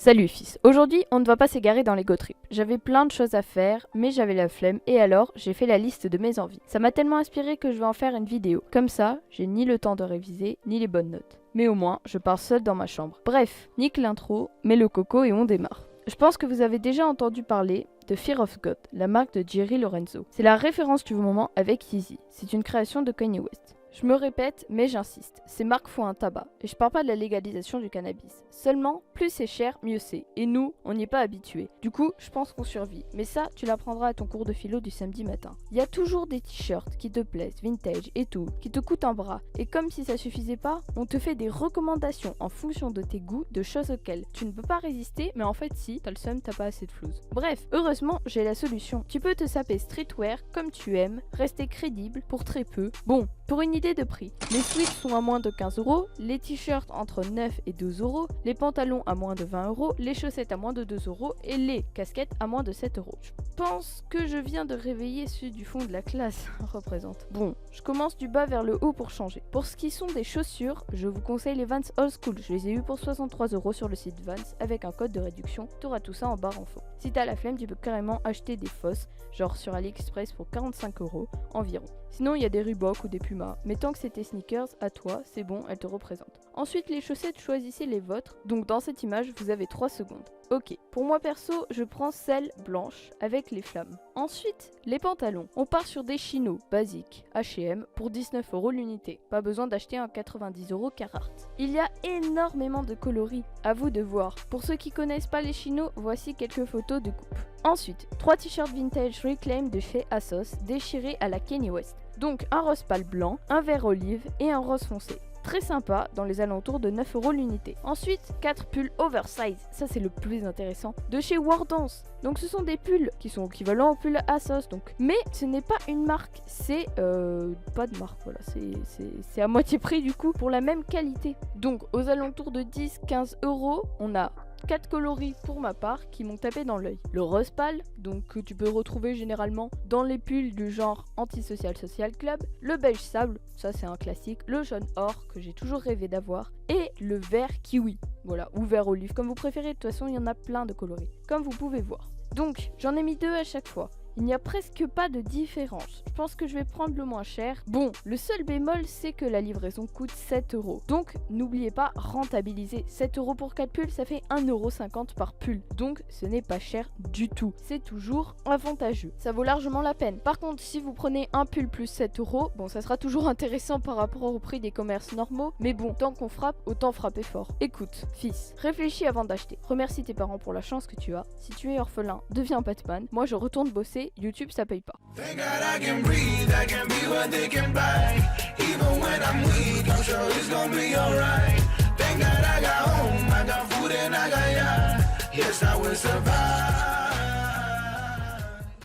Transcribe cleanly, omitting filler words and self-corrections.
Salut fils, aujourd'hui on ne va pas s'égarer dans l'ego trip. J'avais plein de choses à faire, mais j'avais la flemme et alors j'ai fait la liste de mes envies. Ça m'a tellement inspiré que je vais en faire une vidéo. Comme ça, j'ai ni le temps de réviser, ni les bonnes notes. Mais au moins, je pars seule dans ma chambre. Bref, nique l'intro, mets le coco et on démarre. Je pense que vous avez déjà entendu parler de Fear of God, la marque de Jerry Lorenzo. C'est la référence du moment avec Yeezy. C'est une création de Kanye West. Je me répète, mais j'insiste, ces marques font un tabac. Et je parle pas de la légalisation du cannabis. Seulement, plus c'est cher, mieux c'est. Et nous, on n'y est pas habitués. Du coup, je pense qu'on survit. Mais ça, tu l'apprendras à ton cours de philo du samedi matin. Il y a toujours des t-shirts qui te plaisent, vintage et tout, qui te coûtent un bras. Et comme si ça suffisait pas, on te fait des recommandations en fonction de tes goûts, de choses auxquelles tu ne peux pas résister, mais en fait si, t'as le seum, t'as pas assez de flouze. Bref, heureusement, j'ai la solution. Tu peux te saper streetwear comme tu aimes, rester crédible pour très peu. Bon, pour une idée de prix, les sweats sont à moins de 15€, les t-shirts entre 9 et 12€, les pantalons à moins de 20€, les chaussettes à moins de 2€ et les casquettes à moins de 7€. Je pense que je viens de réveiller ceux du fond de la classe, représente. Bon, je commence du bas vers le haut pour changer. Pour ce qui sont des chaussures, je vous conseille les Vans Old School. Je les ai eu pour 63€ sur le site Vans avec un code de réduction. Tu auras tout ça en barre info. Si t'as la flemme, tu peux carrément acheter des fausses, genre sur AliExpress pour 45€ environ. Sinon, il y a des Reebok ou des Puma, mais tant que c'est tes sneakers, à toi, c'est bon, elles te représentent. Ensuite, les chaussettes, choisissez les vôtres. Donc dans cette image, vous avez 3 secondes. Ok, pour moi perso, je prends celle blanche avec les flammes. Ensuite, les pantalons. On part sur des chinos basiques, H&M, pour 19€ l'unité. Pas besoin d'acheter un 90€ Carhartt. Il y a énormément de coloris, à vous de voir. Pour ceux qui connaissent pas les chinos, voici quelques photos de coupe. Ensuite, 3 t-shirts vintage Reclaim de chez ASOS, déchirés à la Kanye West. Donc un rose pâle blanc, un vert olive et un rose foncé. Très sympa, dans les alentours de 9€ l'unité. Ensuite, 4 pulls oversize, ça c'est le plus intéressant, de chez Wardance. Donc ce sont des pulls qui sont équivalents aux pulls ASOS, donc. Mais ce n'est pas une marque, c'est pas de marque, voilà, c'est à moitié prix du coup, pour la même qualité. Donc aux alentours de 10-15€, on a 4 coloris pour ma part qui m'ont tapé dans l'œil. Le rose pâle, donc que tu peux retrouver généralement dans les pulls du genre Antisocial Social Club. Le beige sable, ça c'est un classique. Le jaune or que j'ai toujours rêvé d'avoir. Et le vert kiwi, voilà, ou vert olive comme vous préférez. De toute façon, il y en a plein de coloris, comme vous pouvez voir. Donc, j'en ai mis 2 à chaque fois. Il n'y a presque pas de différence. Je pense que je vais prendre le moins cher. Bon, le seul bémol, c'est que la livraison coûte 7€. Donc, n'oubliez pas, rentabiliser 7€ pour 4 pulls, ça fait 1,50€ par pull. Donc, ce n'est pas cher du tout. C'est toujours avantageux. Ça vaut largement la peine. Par contre, si vous prenez un pull plus 7€, bon, ça sera toujours intéressant par rapport au prix des commerces normaux. Mais bon, tant qu'on frappe, autant frapper fort. Écoute, fils, réfléchis avant d'acheter. Remercie tes parents pour la chance que tu as. Si tu es orphelin, deviens Batman. Moi, je retourne bosser. YouTube, ça paye pas. Thank God I can breathe, I can be what they can buy. Even when I'm weak, I'm sure it's gonna be alright.